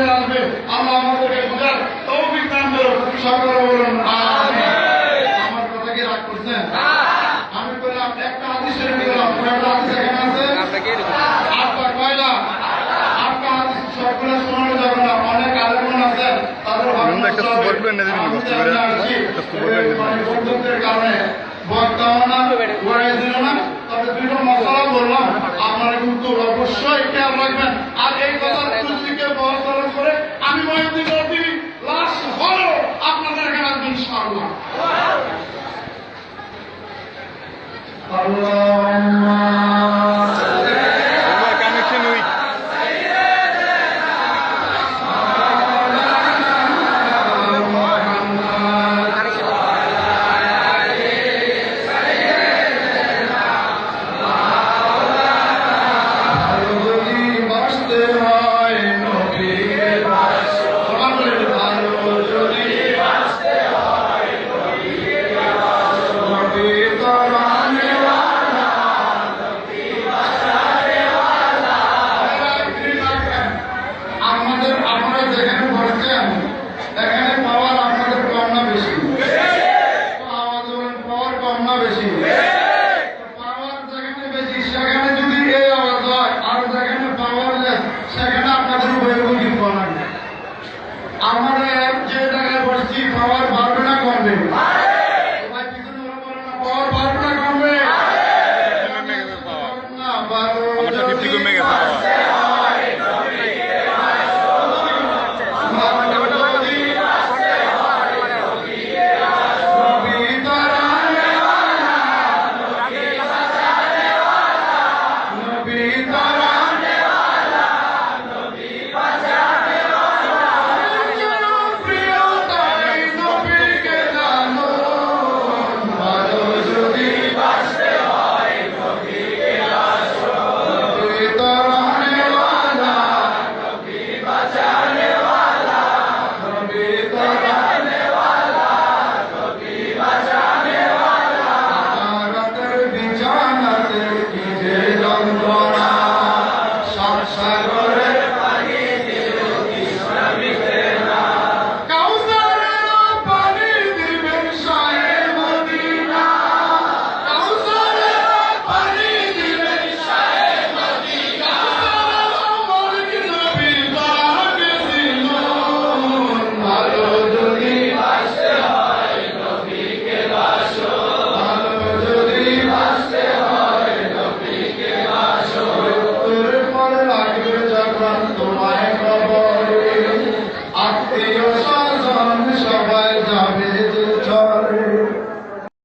করে আসবে। আল্লাহ আমাদেরকে বুঝার তৌফিক দান করুন। সকলে বলুন আমিন। আমার কথা কি রাগ করছেন? আমি বললাম একটা হাদিসের দিলাম, কয়টা হাদিস এখানে আছে? আটটা। কয়টা? আটটা হাদিস সকলে শোনানো যাবে না। অনেক আলেমন আছেন, তাদের বন্ধুদের কারণে বর্তমানে ওয়াইজ দিল না। তবে দুটো মশলা বললাম, আপনারা কিন্তু অবশ্যই খেয়াল রাখবেন। আর এই কথা কুলদিকে বহতরণ করে আমি মহিউদ্দিন রফি লাস্ট হলো আপনাদের এখানে আসবেন ইনশাআল্লাহ।